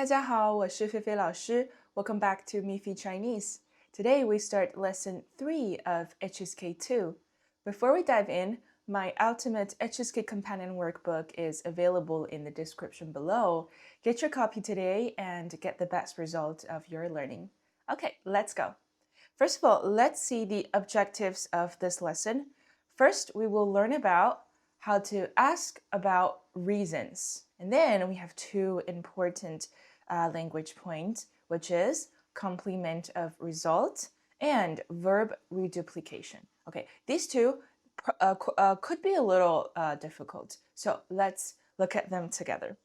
大家好，我是菲菲老师。Welcome back to Mifi Chinese. Today we start lesson 3 of HSK 2. Before we dive in, my ultimate HSK companion workbook is available in the description below. Get your copy today and get the best result of your learning. Okay, let's go. First of all, let's see the objectives of this lesson. First, we will learn about how to ask about reasons. And then we have two important language points, which is complement of result and verb reduplication. Okay, these two could be a little difficult. So let's look at them together.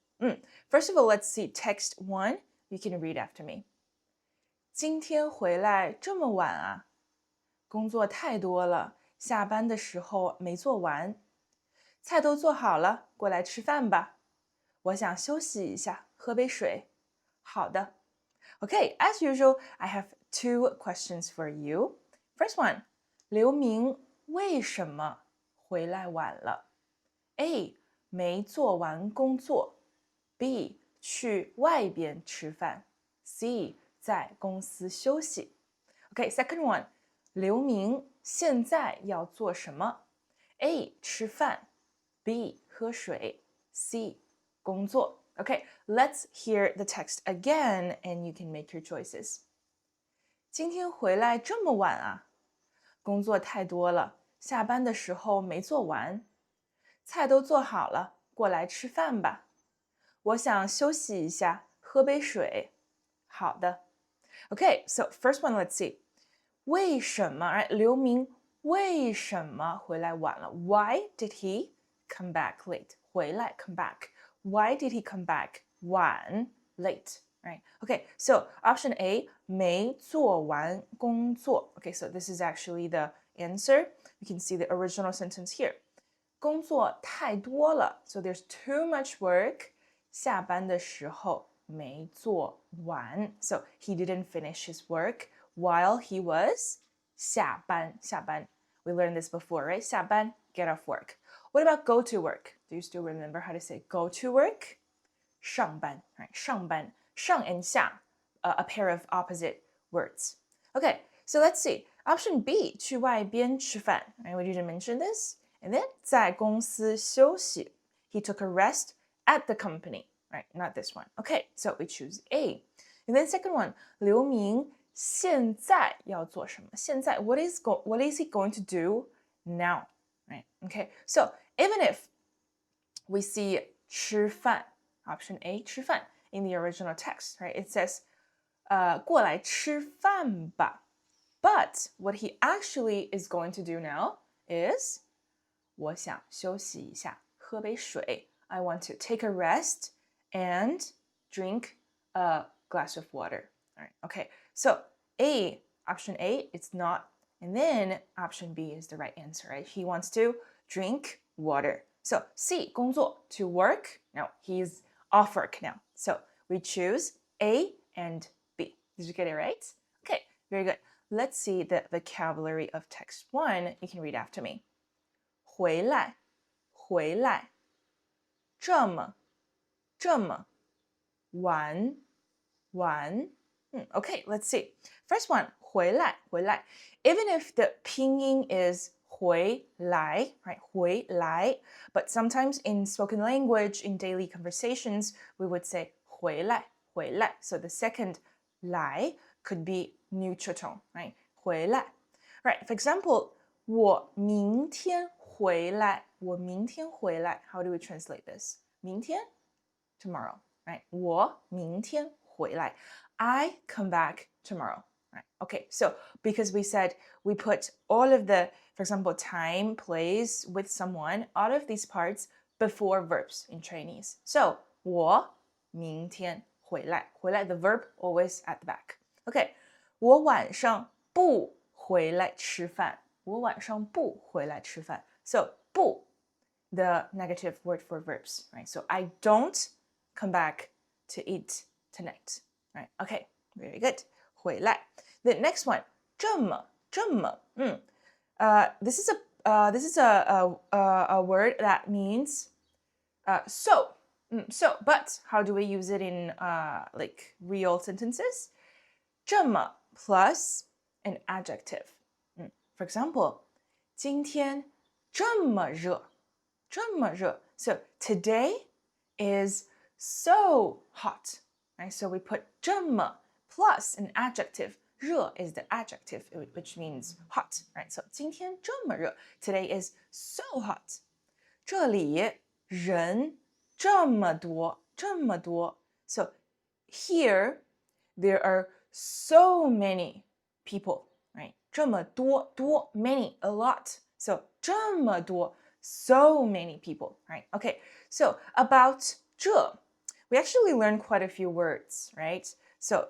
First of all, let's see text 1. You can read after me. 今天回来这么晚啊？工作太多了，下班的时候没做完。菜都做好了，过来吃饭吧。我想休息一下，喝杯水。好的。Okay, as usual, I have two questions for you. First one, 刘明为什么回来晚了？ A. 没做完工作 B. 去外边吃饭 C. 在公司休息 Okay, second one, 刘明现在要做什么？ A. 吃饭 B. 喝水 C. 工作 Okay, let's hear the text again and you can make your choices. 今天回来这么晚啊？工作太多了，下班的时候没做完。菜都做好了，过来吃饭吧。我想休息一下，喝杯水。好的。Okay, so first one, let's see. 为什么 right? 刘明为什么回来晚了？ Why did he come back late? 回来 come back. Why did he come back 晚 late? Right? Okay, so option A, 没做完工作. Okay, so this is actually the answer. You can see the original sentence here. 工作太多了, so there's too much work. 下班的时候没做完. So he didn't finish his work while he was 下班. We learned this before, right? 下班, get off work. What about go to work? Do you still remember how to say go to work? 上班, right? 上班. 上 and 下, a pair of opposite words. Okay, so let's see. Option B, 去外边吃饭. Right? We didn't mention this. And then 在公司休息. He took a rest at the company. Right? Not this one. Okay, so we choose A. And then second one, 刘明现在要做什么？现在 what is he going to do now? Right? Okay, so even if we see 吃饭, option A, 吃饭 in the original text, right? It says 过来吃饭吧. But what he actually is going to do now is 我想休息一下，喝杯水. I want to take a rest and drink a glass of water. All right, okay, so A, option A, it's not. And then option B is the right answer, right? He wants to drink water. So C, 工作, to work. No, he's off work now. So we choose A and B. Did you get it right? Okay, very good. Let's see the vocabulary of text 1. You can read after me. 回来这么晚Okay, let's see. First one, 回来 Even if the pinyin is 回来, right? 回来, but sometimes in spoken language, in daily conversations, we would say 回来 So the second 来 could be neutral tone, right? 回来 Right, for example, 我明天回来 How do we translate this? 明天 tomorrow, right? 我明天回来 I come back tomorrow. Right? Okay, so because we said we put all of the, for example, time, place, with someone, all of these parts before verbs in Chinese. So 我明天回来 the verb always at the back. Okay, 我晚上不回来吃饭 So 不 the negative word for verbs, right? So I don't come back to eat tonight, right? Okay, very good. 回来. The next one, 这么. This is a word that means so. But how do we use it in like real sentences? 这么 plus an adjective. For example, 今天这么热，这么热. So today is so hot. Right? So we put 这么 plus an adjective. 热 is the adjective, which means hot. Right? So 今天这么热. Today is so hot. 这里人这么多，这么多. So here there are so many people, right? 这么多，多 many, a lot. So 这么多 so many people, right? Okay, so about 这 we actually learned quite a few words, right? So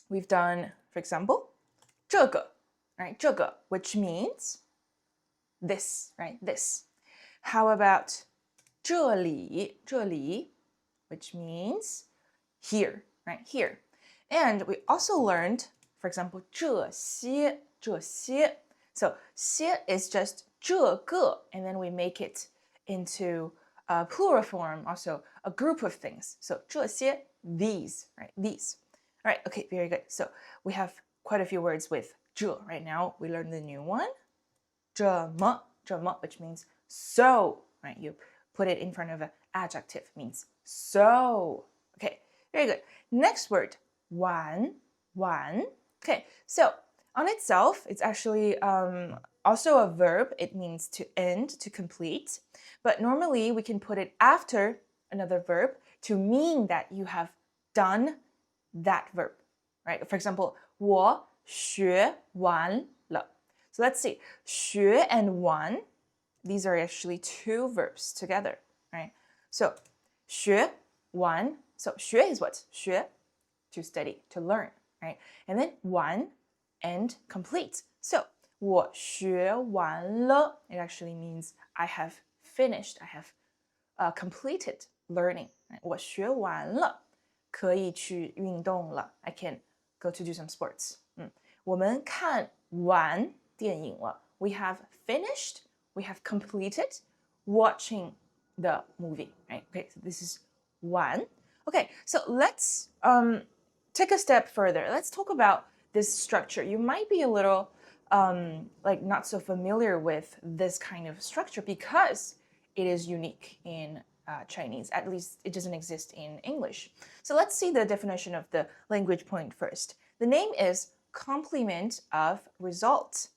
we've done, for example, 这个, right? 这个, which means this, right? This. How about 这里, 这里, which means here, right? Here. And we also learned, for example, 这些, 这些. So 些 is just 这个, and then we make it into a plural form, also a group of things. So 这些, these, right? These. All right, okay, very good. So we have quite a few words with 这. Right now, we learned the new one. 这么, which means so, right? You put it in front of an adjective, means so. Okay, very good. Next word, 晚, 晚. Okay, so on itself, it's actually also a verb. It means to end, to complete. But normally we can put it after another verb to mean that you have done that verb, right? For example, 我学完了. So let's see. 学 and 完, these are actually two verbs together, right? So 学完, so 学 is what? 学, to study, to learn, right? And then 完 and complete. So 我学完了, it actually means I have finished, I have completed learning. Right? 我学完了，可以去运动了. I can go to do some sports. 我们看完电影了. We have finished, we have completed watching the movie, right? Okay, so this is 完. Okay, so let's take a step further. Let's talk about this structure. You might be a little like not so familiar with this kind of structure because it is unique in Chinese. At least it doesn't exist in English. So let's see the definition of the language point first. The name is complement of result.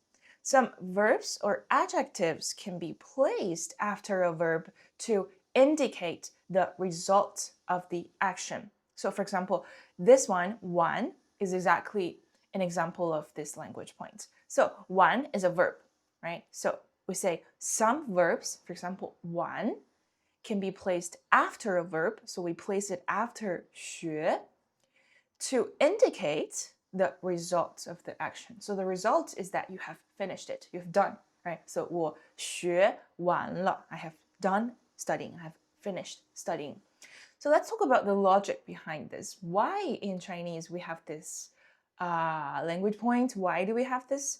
Some verbs or adjectives can be placed after a verb to indicate the result of the action. So for example, this one, 完, is exactly an example of this language point. So 完 is a verb, right? So we say some verbs, for example, 完, can be placed after a verb. So we place it after 学 to indicate the result of the action. So the result is that you have finished it, you've done, right? So 我学完了, I have done studying, I have finished studying. So let's talk about the logic behind this. Why in Chinese we have this language point? Why do we have this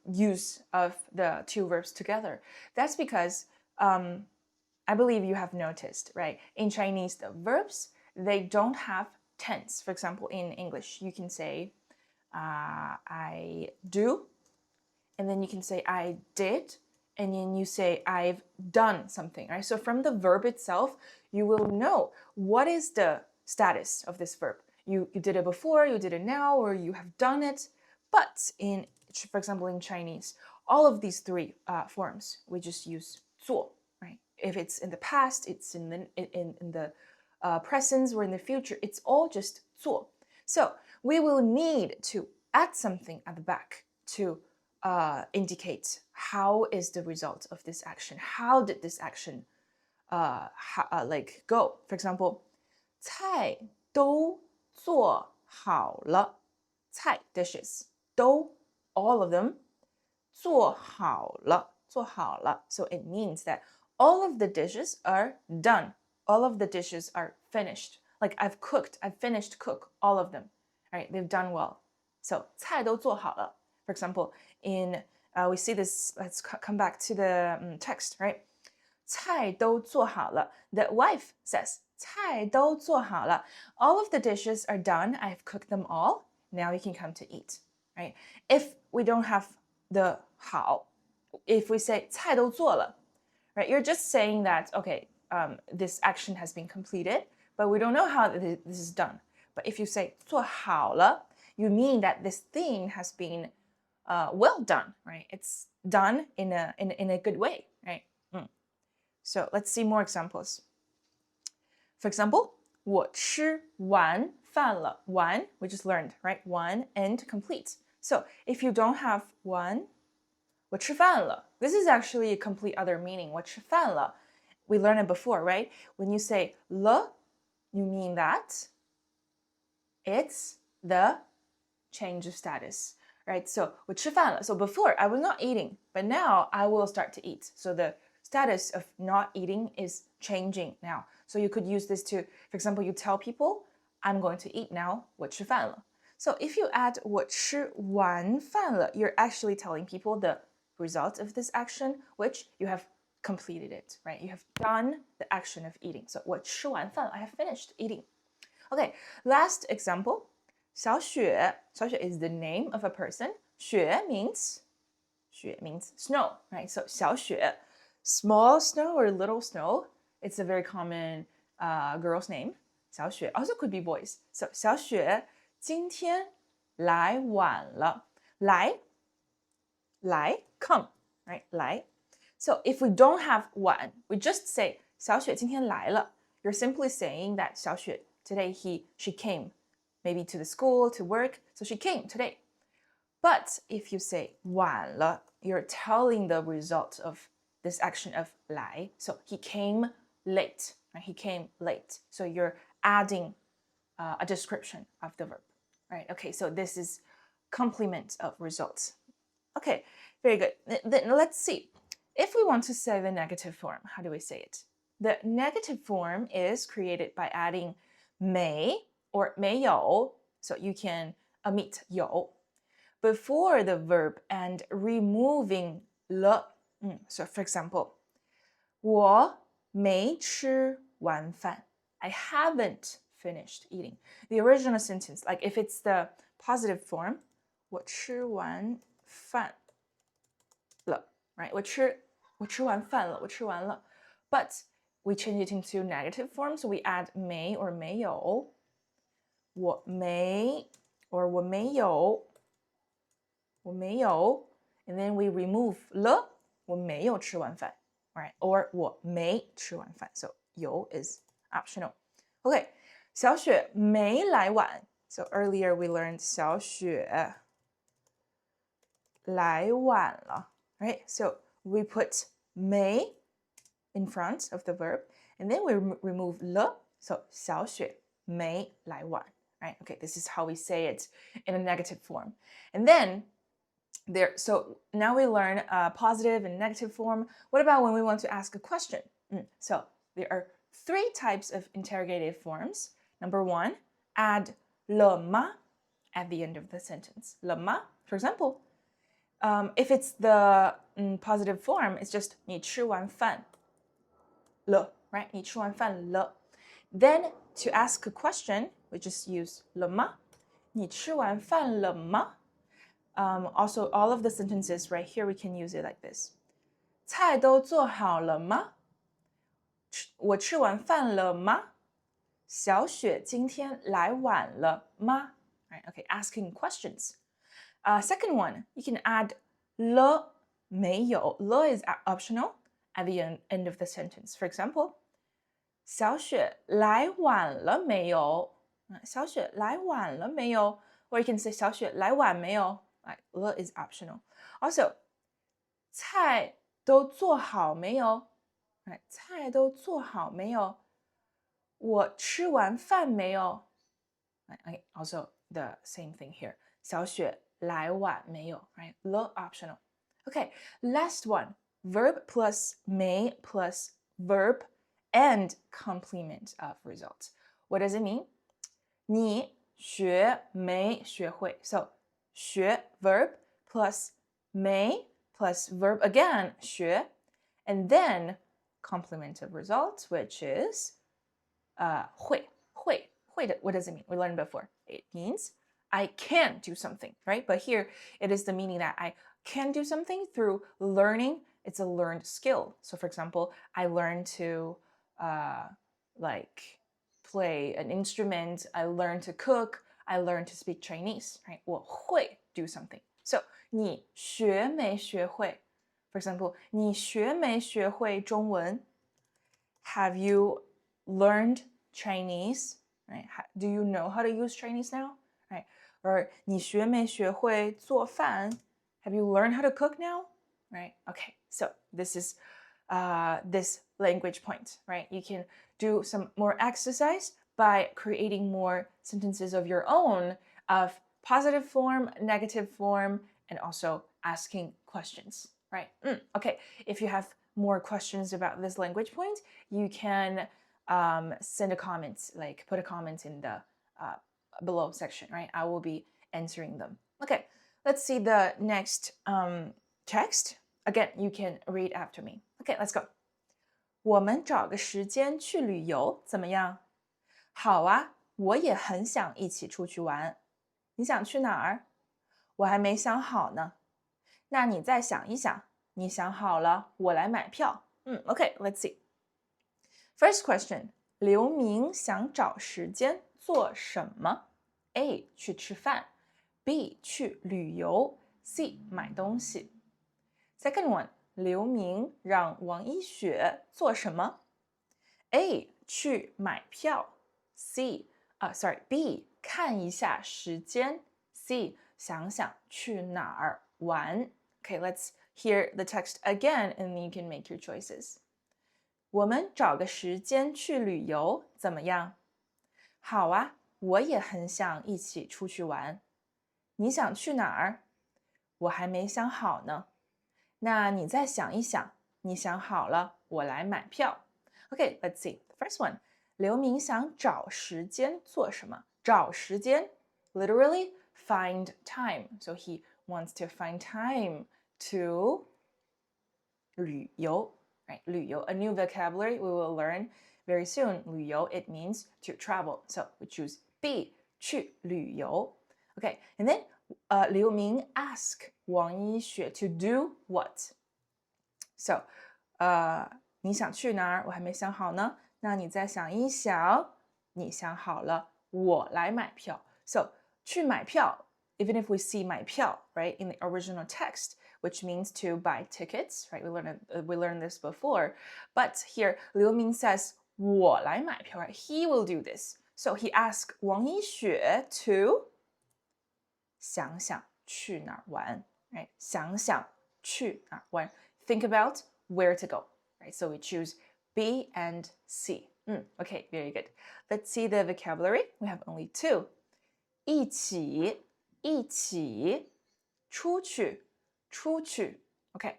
use of the two verbs together? That's because I believe you have noticed, right? In Chinese, the verbs, they don't have tense. For example, in English, you can say, I do, and then you can say, I did, and then you say, I've done something, right? So from the verb itself, you will know what is the status of this verb. You did it before, you did it now, or you have done it. But in, for example, in Chinese, all of these three forms, we just use 做, right? If it's in the past, it's in the present or in the future, it's all just 做. So we will need to add something at the back to indicate how is the result of this action. How did this action like go? For example, 菜都做好了. 菜 dishes 都 all of them 做好了. 做好了. So it means that all of the dishes are done. All of the dishes are finished. Like I've finished cook all of them. All right, they've done well. So 菜都做好了. For example, in we see this, let's come back to the text, right? 菜都做好了. The wife says, 菜都做好了. All of the dishes are done. I've cooked them all. Now you can come to eat, right? If we don't have the 好, if we say 菜都做了, right? You're just saying that, okay, this action has been completed, but we don't know how this is done. But if you say 做好了, you mean that this thing has been well done, right? It's done in a good way, right? So let's see more examples. For example, 我吃完饭了. 完, we just learned, right? 完 and complete. So if you don't have 完, 我吃饭了. This is actually a complete other meaning. 我吃饭了. We learned it before, right? When you say 了, you mean that it's the change of status, right? So 我吃饭了. So before I was not eating, but now I will start to eat. So the status of not eating is changing now. So you could use this to, for example, you tell people, I'm going to eat now, 我吃饭了. So if you add 我吃完饭了, you're actually telling people the result of this action, which you have completed it, right? You have done the action of eating. So 我吃完饭了, I have finished eating. Okay, last example. 小雪, 小雪 is the name of a person. 雪 means snow, right? So 小雪, small snow or little snow. It's a very common girl's name. 小雪 also could be boys. So 小雪今天来晚了. 来 come, right? 来. So if we don't have 晚, we just say 小雪今天来了. You're simply saying that 小雪 today she came, maybe to the school, to work, so she came today. But if you say 晚了, you're telling the result of this action of 来. So he came late, right? He came late. So you're adding a description of the verb, right? Okay, so this is complement of results. Okay, very good. Then let's see. If we want to say the negative form, how do we say it? The negative form is created by adding 没 or 没有, so you can omit 有 before the verb and removing 了. So for example, 我没吃完饭. I haven't finished eating. The original sentence, like if it's the positive form, 我吃完饭了, right? 我吃完饭了, 我吃完了. But we change it into negative form, so we add 没 or 没有. 我没 or 我没有. 我没有. And then we remove 了, 我没有吃完饭, right? Or 我没吃完饭. So 有 is optional. Okay, 小雪没来晚. So earlier we learned 小雪来晚了, right? So we put 没 in front of the verb, and then we remove 了. So 小雪没来晚, right? Okay, this is how we say it in a negative form. And then so now we learn positive and negative form. What about when we want to ask a question? So there are 3 types of interrogative forms. Number 1, add 了吗 at the end of the sentence. 了吗, for example, if it's the positive form, it's just 你吃完饭了, right? 你吃完饭了. Then to ask a question, we just use 了吗? 你吃完饭了吗? Also, all of the sentences right here, we can use it like this. 菜都做好了吗? 我吃完饭了吗? 小雪今天来晚了吗? Right, okay, asking questions. Second one, you can add 了没有. 了 is optional at the end of the sentence. For example, 小雪来晚了没有? 小雪来晚了没有? Or you can say 小雪来晚没有? Like, 了 is optional. Also, 菜都做好没有? Right, 菜都做好没有? 我吃完饭没有? Right, also the same thing here. 小雪来晚没有? Right, 了 optional. Okay, last one. Verb plus 没 plus verb and complement of result. What does it mean? 你学没学会? So 学 verb plus 没 plus verb again 学 and then complementive result, which is 会. What does it mean? We learned before. It means I can do something, right? But here it is the meaning that I can do something through learning. It's a learned skill. So for example, I learned to play an instrument. I learned to cook. I learned to speak Chinese, right? 我会 do something. So 你学没学会? For example, 你学没学会中文? Have you learned Chinese? Right? Do you know how to use Chinese now? Right? Or 你学没学会做饭? Have you learned how to cook now? Right? Okay, so this is this language point, right? You can do some more exercise by creating more sentences of your own of positive form, negative form, and also asking questions, right? Okay, if you have more questions about this language point, you can send a comment, like put a comment in the below section, right? I will be answering them. Okay, let's see the next text. Again, you can read after me. Okay, let's go. 我们找个时间去旅游，怎么样？好啊，我也很想一起出去玩。你想去哪儿？我还没想好呢。那你再想一想，你想好了，我来买票。Okay, let's see. First question. 刘明想找时间做什么 ？A. 去吃饭 B. 去旅游 C. 买东西 Second one. 刘明让王一雪做什么 ？A. 去买票 B. 看一下时间 C. 想想去哪儿玩 Okay, let's hear the text again and you can make your choices. 我们找个时间去旅游怎么样？好啊，我也很想一起出去玩。你想去哪儿？我还没想好呢。那你再想一想，你想好了，我来买票。Okay, let's see. The first one. 刘明想找时间做什么？找时间 literally find time. So he wants to find time to 旅游. Right, 旅游, a new vocabulary we will learn very soon. 旅游, it means to travel. So we choose B, 去旅游. Okay, and then 刘明 ask 王一雪 to do what? So, 你想去哪儿？我还没想好呢。那你再想一想，你想好了，我来买票。So, 去买票, even if we see 买票, right, in the original text, which means to buy tickets, right? We learned this before. But here, 刘明 says, 我来买票, right? He will do this. So he asked 王一雪 to 想想去哪儿玩 right? 想想去哪儿玩 Think about where to go, right? So we choose B and C. Okay, very good. Let's see the vocabulary. We have only two. 一起出去 Okay,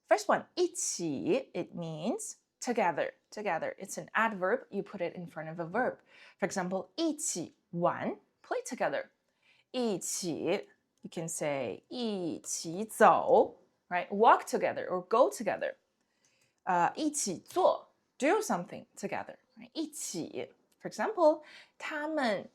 first one, 一起 it means together. It's an adverb. You put it in front of a verb. For example, 一起玩 play together. 一起 you can say 一起走 right? Walk together or go together. 一起做 do something together. Right? 一起 for example, 他们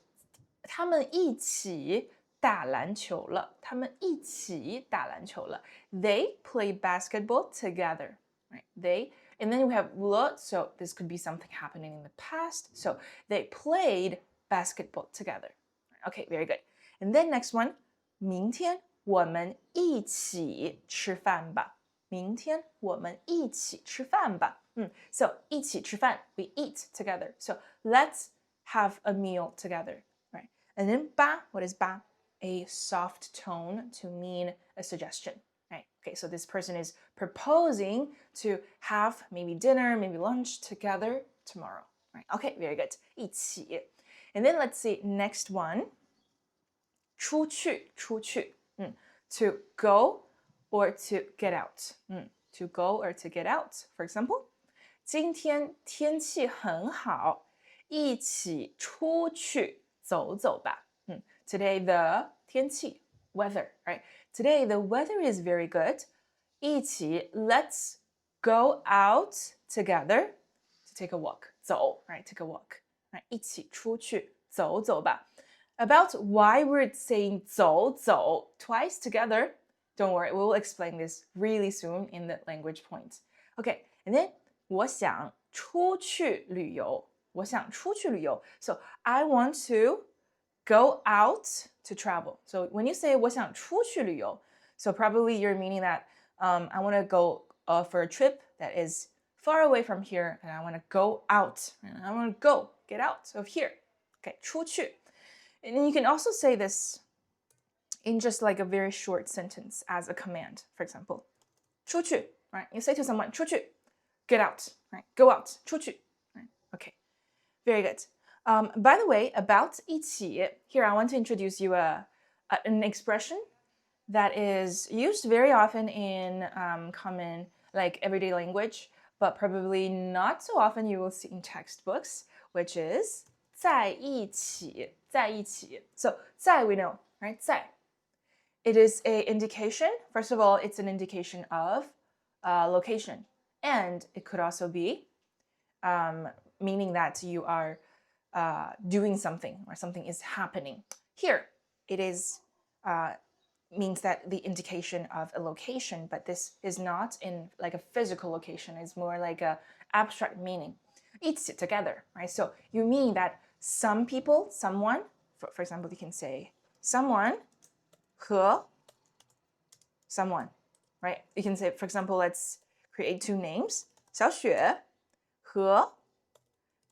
一起打篮球了。他们一起打篮球了。They play basketball together. Right? And then we have 了 so this could be something happening in the past. So they played basketball together. Okay, very good. And then next one, 明天我们一起吃饭吧。明天我们一起吃饭吧。So 一起吃饭 we eat together. So let's have a meal together. Right? And then 吧 what is 吧? A soft tone to mean a suggestion. Right? Okay, so this person is proposing to have maybe dinner, maybe lunch together tomorrow. Right? Okay, very good. 一起. And then let's see next one. 出去 to go or to get out. To go or to get out. For example, 今天天气很好，一起出去走走吧。Today the 天气 weather, right? Today the weather is very good. 一起 let's go out together to take a walk. 走, right? Take a walk. Right? 一起出去走走吧. About why we're saying 走走 twice together, don't worry, we will explain this really soon in the language point. Okay, and then 我想出去旅游. 我想出去旅游. So I want to go out to travel. So when you say 我想出去旅游, so probably you're meaning that I want to go for a trip that is far away from here, and I want to go out. And I want to go, get out of here. Okay, 出去. And then you can also say this in just like a very short sentence as a command. For example, 出去, right? You say to someone, 出去, get out, right? Go out, 出去, right? Okay, very good. By the way, about 一起, here I want to introduce you an expression that is used very often in common, like everyday language, but probably not so often you will see in textbooks, which is 在一起, 在一起. So 在 we know, right? 在. It is a indication. First of all, it's an indication of location, and it could also be meaning that you are doing something or something is happening. Here, it is means that the indication of a location, but this is not in like a physical location. It's more like a abstract meaning. 一起 together, right? So you mean that some people, someone, for example, you can say someone 和 someone, right? You can say, for example, let's create two names. 小雪和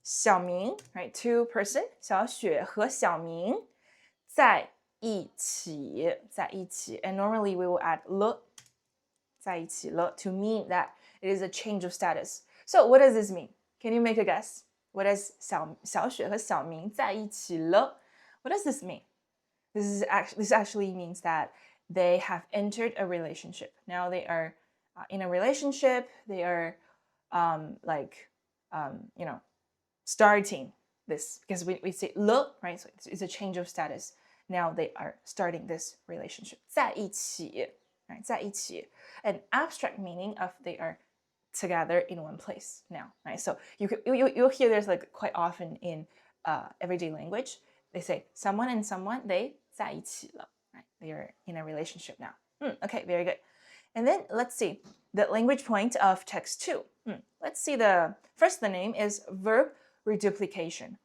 小明, right? Two person, 小雪和小明在一起, 在一起. And normally we will add 了, 在一起了 to mean that it is a change of status. So what does this mean? Can you make a guess? What does 小雪和小明在一起了? What does this mean? This actually means that they have entered a relationship. Now they are in a relationship. They are starting this, because we say 了, right? So it's a change of status. Now they are starting this relationship. 在一起, right? 在一起. An abstract meaning of they are together in one place now, right? So you'll hear this like quite often in everyday language. They say someone and someone, they 在一起了, right? They are in a relationship now. Okay, very good. And then let's see the language point of text 2. Let's see the name is verb reduplication.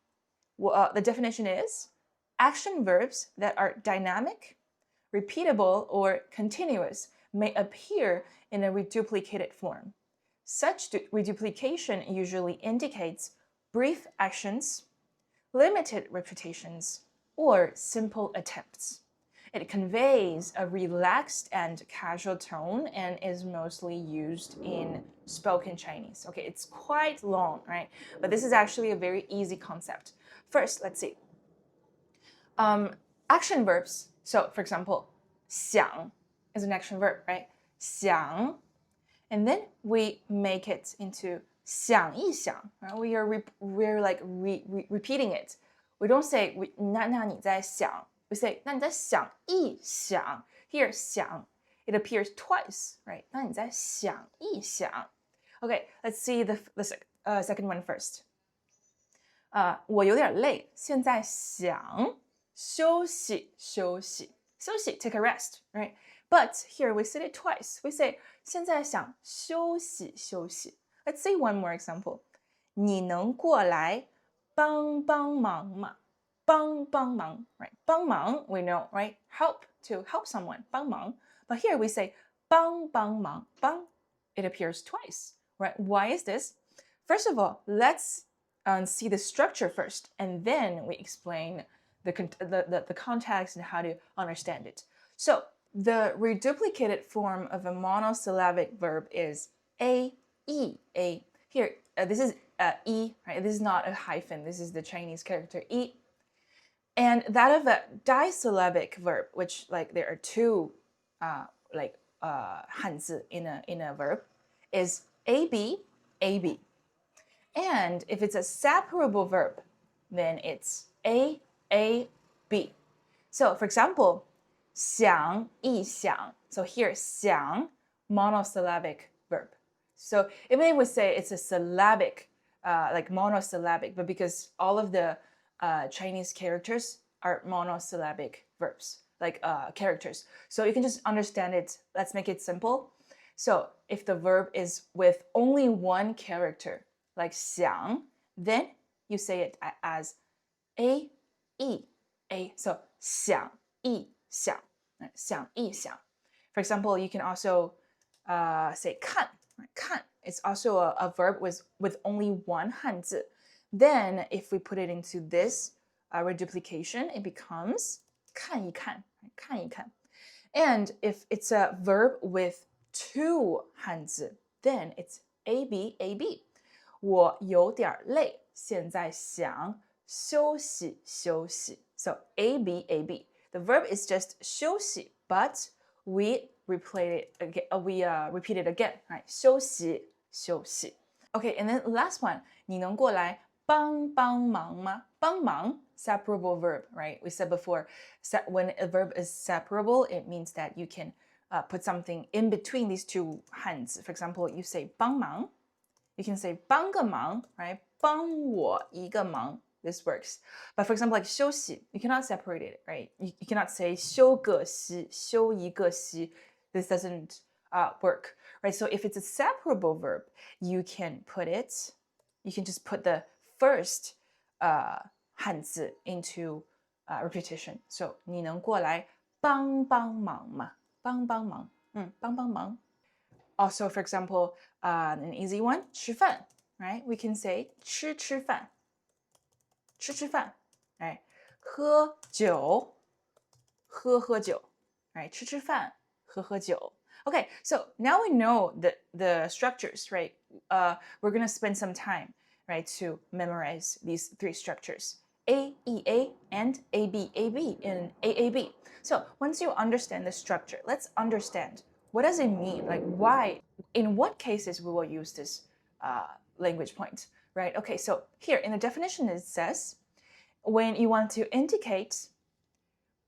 The definition is action verbs that are dynamic, repeatable, or continuous may appear in a reduplicated form. Such reduplication usually indicates brief actions, limited repetitions, or simple attempts. It conveys a relaxed and casual tone and is mostly used in spoken Chinese. Okay, it's quite long, right? But this is actually a very easy concept. First, let's see. Action verbs. So, for example, 想 is an action verb, right? 想. And then we make it into 想一想. Right? We're like repeating it. We don't say 那你在想. We say 那你在想一想. Here 想, it appears twice, right? 那你在想一想. Okay, let's see the second one first. 我有点累，现在想休息休息。休息 take a rest, right? But here we said it twice. We say 现在想休息休息。Let's see one more example. 你能过来帮忙吗？帮忙, right? 帮忙 we know, right? Help, to help someone, 帮忙. But here we say 帮忙, 帮. It appears twice, right? Why is this? First of all, let's see the structure first, and then we explain the context and how to understand it. So the reduplicated form of a monosyllabic verb is a. Here, this is e, right? This is not a hyphen. This is the Chinese character e. And that of a disyllabic verb, which like there are two hanzi in a verb, is ab. And if it's a separable verb, then it's a. So for example, 想一想. So here 想 monosyllabic verb. So even if we say it's a syllabic, like monosyllabic, but because all of the Chinese characters are monosyllabic verbs, like characters. So you can just understand it. Let's make it simple. So if the verb is with only one character, like 想, then you say it as a, e, a. So 想一想, 想一想. For example, you can also say 看. 看 is also a verb with only one 汉字. Then if we put it into this reduplication, it becomes 看一看, 看一看. And if it's a verb with two 汉字, then it's AB, AB. 我有点累，现在想休息休息. So AB, AB. The verb is just 休息, but we repeat it again. Repeat it again, right? 休息休息. Okay, and then last one. 你能过来帮忙吗？帮忙 separable verb, right? We said before, when a verb is separable, it means that you can put something in between these two 汉字. For example, you say 帮忙, you can say 帮个忙, right? 帮我一个忙. This works. But for example, like 休息, you cannot separate it, right? You cannot say 休个息,休一个息. This doesn't work, right? So if it's a separable verb, you can just put the first 汉字 into repetition. So 你能过来帮帮忙吗？帮帮忙，帮帮忙。Also, for example, an easy one, 吃饭, right? We can say 吃饭。吃饭, right? 喝酒, 喝酒, right? 吃饭, 喝酒. Okay, so now we know the structures, right? We're going to spend some time, right, to memorize these three structures. A, E, A, and A, B, A, B, and A, B. So once you understand the structure, let's understand what does it mean? Like why, in what cases we will use this language point, right? Okay, so here in the definition it says, when you want to indicate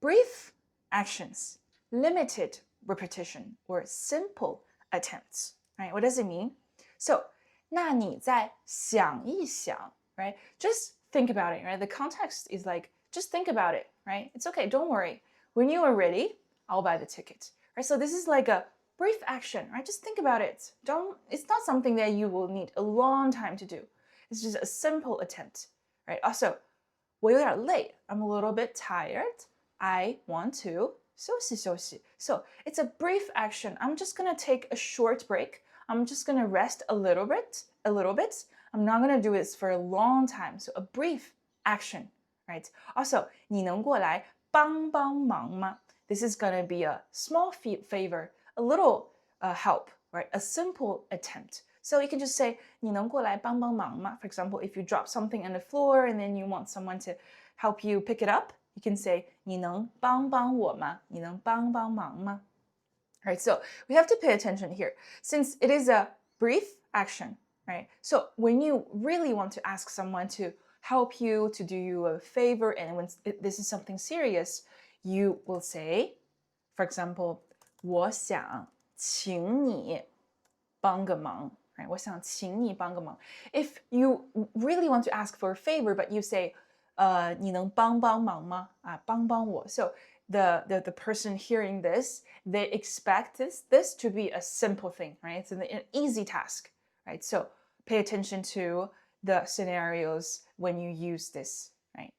brief actions, limited repetition, or simple attempts, right? What does it mean? So, 那你再想一想, right? Just think about it, right? The context is like, just think about it, right? It's okay, don't worry. When you are ready, I'll buy the ticket, right? So this is like a brief action, right? Just think about it. It's not something that you will need a long time to do. It's just a simple attempt, right? Also, 我有点累. I'm a little bit tired. I want to 休息休息. So it's a brief action. I'm just going to take a short break. I'm just going to rest a little bit. I'm not going to do this for a long time. So a brief action, right? Also, 你能过来帮帮忙吗? This is going to be a small favor, a little help, right? A simple attempt. So you can just say 你能过来帮帮忙吗? For example, if you drop something on the floor and then you want someone to help you pick it up, you can say 你能帮帮我吗? 你能帮帮忙吗? Right, so we have to pay attention here since it is a brief action, right? So when you really want to ask someone to help you, to do you a favor, and when this is something serious, you will say, for example, 我想请你帮个忙. Right? 我想请你帮个忙. If you really want to ask for a favor, but you say, 你能帮帮忙吗? 帮帮我. So the person hearing this, they expect this to be a simple thing, right? It's an easy task, right? So pay attention to the scenarios when you use this, right?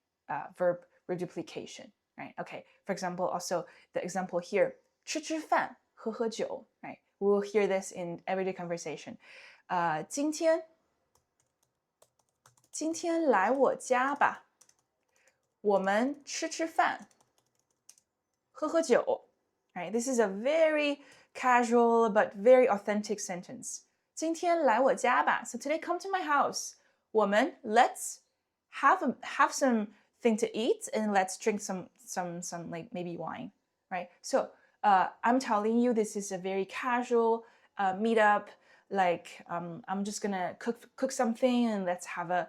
Verb reduplication, right? Okay. For example, also the example here, 吃饭, 喝酒, right? We will hear this in everyday conversation. 今天来我家吧，我们吃饭，喝酒. Right? This is a very casual but very authentic sentence. 今天来我家吧. So today come to my house. 我们 let's have something to eat and let's drink some like maybe wine, right? So I'm telling you this is a very casual meetup. Like I'm just gonna cook something and let's have a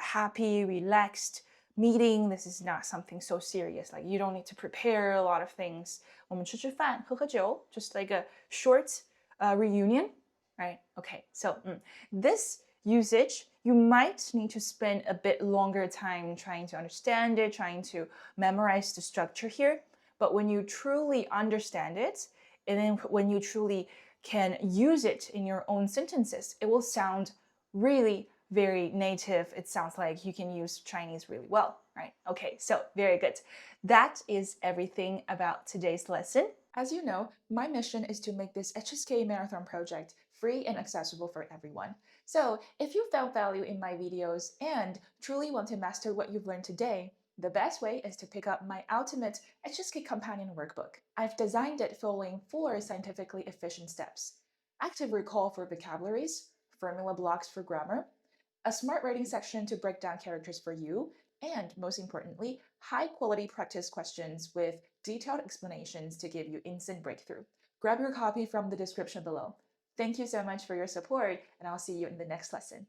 happy, relaxed meeting. This is not something so serious. Like you don't need to prepare a lot of things. 我们吃饭，喝酒, just like a short reunion. right? Okay, so this usage, you might need to spend a bit longer time trying to understand it, trying to memorize the structure here. But when you truly understand it, and then when you truly can use it in your own sentences, it will sound really very native. It sounds like you can use Chinese really well, right? Okay, so very good. That is everything about today's lesson. As you know, my mission is to make this HSK Marathon project free and accessible for everyone. So if you found value in my videos and truly want to master what you've learned today, the best way is to pick up my ultimate HSK Companion Workbook. I've designed it following 4 scientifically efficient steps: active recall for vocabularies, formula blocks for grammar, a smart writing section to break down characters for you, and most importantly, high quality practice questions with detailed explanations to give you instant breakthrough. Grab your copy from the description below. Thank you so much for your support, and I'll see you in the next lesson.